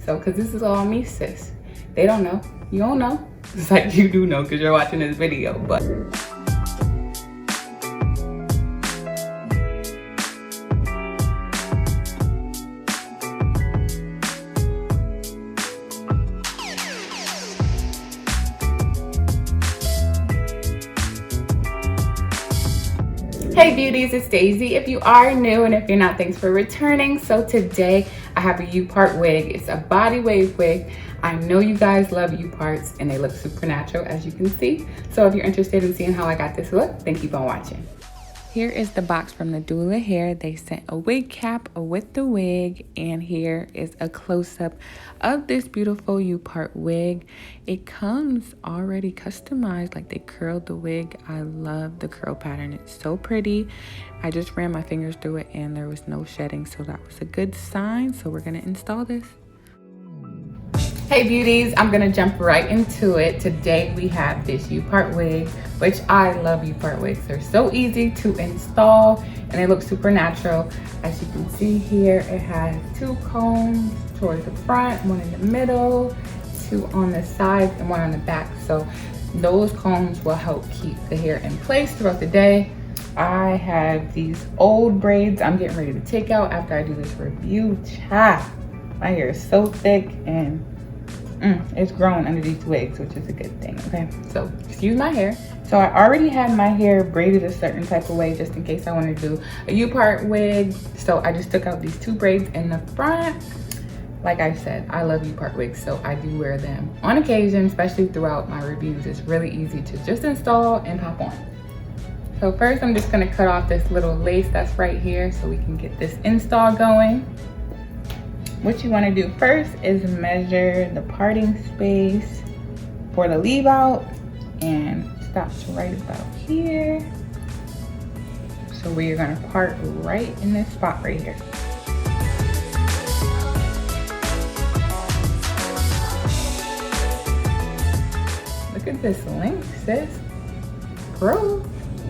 So, cause this is all me, sis. They don't know. You don't know. It's like you do know because you're watching this video, but. Hey beauties, it's Daisy. If you are new and if you're not, thanks for returning. So today I have a U-part wig. It's a body wave wig. I know you guys love U-parts and they look super natural as you can see. So if you're interested in seeing how I got this look, then keep on watching. Here is the box from Nadula Hair. They sent a wig cap with the wig, and here is a close-up of this beautiful U-part wig. It comes already customized, like they curled the wig. I love the curl pattern. It's so pretty. I just ran my fingers through it and there was no shedding, so that was a good sign. So we're gonna install this. Hey beauties, I'm gonna jump right into it. Today we have this U-part wig, which I love U-part wigs. They're so easy to install and they look super natural. As you can see here, it has two combs towards the front, one in the middle, two on the sides, and one on the back. So those combs will help keep the hair in place throughout the day. I have these old braids I'm getting ready to take out after I do this review. My hair is so thick and it's growing under these wigs, which is a good thing. Okay, so excuse my hair. So I already had my hair braided a certain type of way just in case I want to do a U-part wig. So I just took out these two braids in the front. Like I said, I love U-part wigs, so I do wear them on occasion, especially throughout my reviews. It's really easy to just install and pop on. So first I'm just going to cut off this little lace that's right here so we can get this install going. What you want to do first is measure the parting space for the leave out and stops right about here. So where you're going to part right in this spot right here. Look at this length, sis. Bro,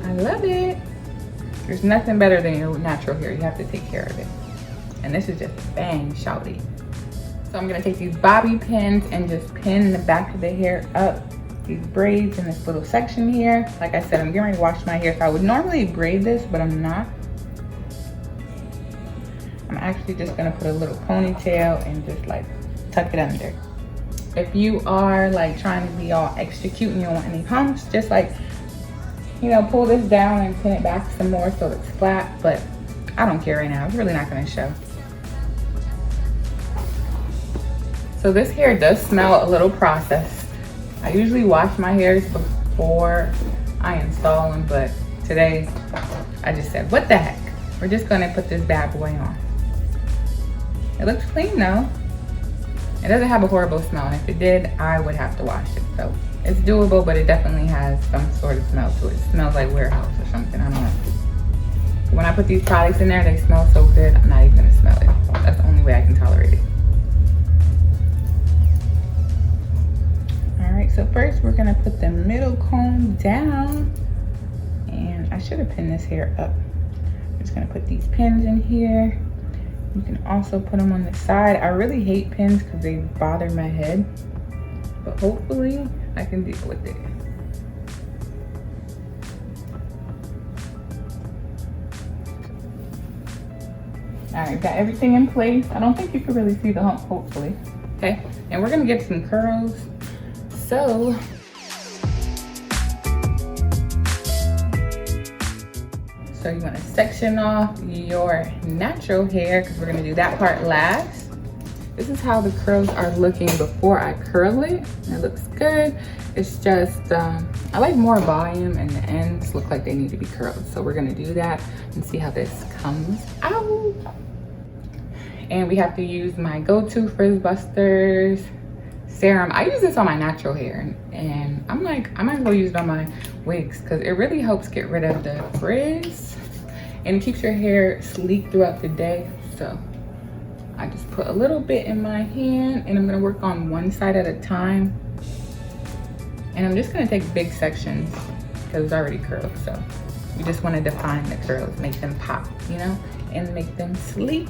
I love it. There's nothing better than your natural hair. You have to take care of it. And this is just bang shouty. So I'm gonna take these bobby pins and just pin the back of the hair up, these braids in this little section here. Like I said, I'm getting ready to wash my hair. So I would normally braid this, but I'm not. I'm actually just gonna put a little ponytail and just like tuck it under. If you are like trying to be all extra cute and you don't want any humps, just like, you know, pull this down and pin it back some more so it's flat, but I don't care right now. It's really not gonna show. So this hair does smell a little processed. I usually wash my hairs before I install them, but today I just said, what the heck? We're just gonna put this bad boy on. It looks clean though. It doesn't have a horrible smell, and if it did, I would have to wash it. So it's doable, but it definitely has some sort of smell to it. It smells like warehouse or something, I don't know. When I put these products in there, they smell so good, I'm not even gonna smell it. That's the only way I can tolerate it. All right, so first we're gonna put the middle comb down, and I should have pinned this hair up. I'm just gonna put these pins in here. You can also put them on the side. I really hate pins because they bother my head, but hopefully I can deal with it. All right, got everything in place. I don't think you can really see the hump, hopefully. Okay, and we're gonna get some curls. So you wanna section off your natural hair because we're gonna do that part last. This is how the curls are looking before I curl it. It looks good. It's just, I like more volume and the ends look like they need to be curled. So we're gonna do that and see how this comes out. And we have to use my go-to Frizz Busters serum. I use this on my natural hair and I'm like, I might as well use it on my wigs because it really helps get rid of the frizz and it keeps your hair sleek throughout the day. So I just put a little bit in my hand and I'm gonna work on one side at a time. And I'm just gonna take big sections because it's already curled. So we just wanna define the curls, make them pop, you know, and make them sleek.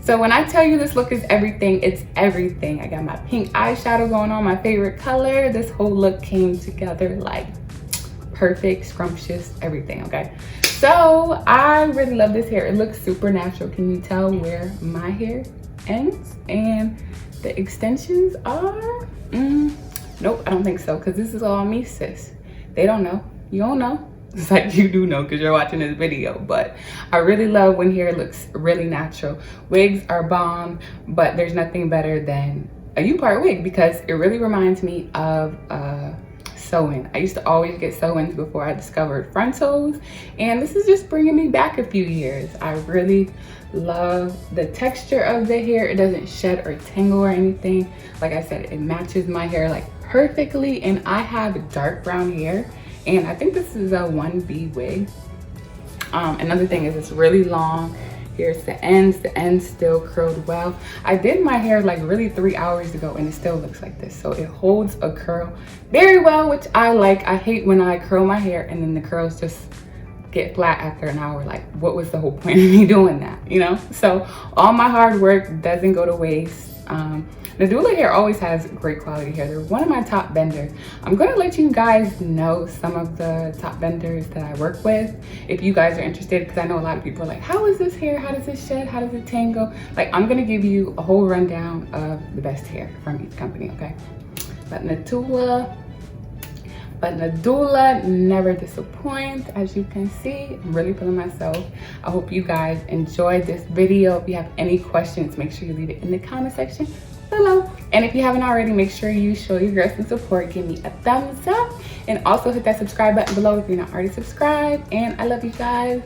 So when I tell you this look is everything, it's everything. I got my pink eyeshadow going on, my favorite color. This whole look came together like perfect, scrumptious, everything, okay? So I really love this hair. It looks super natural. Can you tell where my hair ends and the extensions are? Nope, I don't think so, because this is all me, sis. They don't know. You don't know. It's like you do know because you're watching this video, but I really love when hair looks really natural. Wigs are bomb, but there's nothing better than a U-part wig because it really reminds me of sew-in. I used to always get sew-ins before I discovered frontals, and this is just bringing me back a few years. I really love the texture of the hair. It doesn't shed or tangle or anything. Like I said, it matches my hair like perfectly, and I have dark brown hair, and I think this is a 1B wig. Another thing is it's really long. Here's the ends still curled well. I did my hair like really 3 hours ago and it still looks like this. So it holds a curl very well, which I like. I hate when I curl my hair and then the curls just get flat after an hour. Like, what was the whole point of me doing that, you know? So all my hard work doesn't go to waste. Nadula Hair always has great quality hair. They're one of my top vendors. I'm gonna let you guys know some of the top vendors that I work with if you guys are interested, because I know a lot of people are like, how is this hair? How does it shed? How does it tangle? Like, I'm gonna give you a whole rundown of the best hair from each company, okay? But Nadula never disappoints. As you can see, I'm really feeling myself. I hope you guys enjoyed this video. If you have any questions, make sure you leave it in the comment section below. And if you haven't already, make sure you show your girl some support. Give me a thumbs up and also hit that subscribe button below if you're not already subscribed. And I love you guys.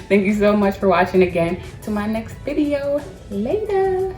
Thank you so much for watching again. To my next video. Later.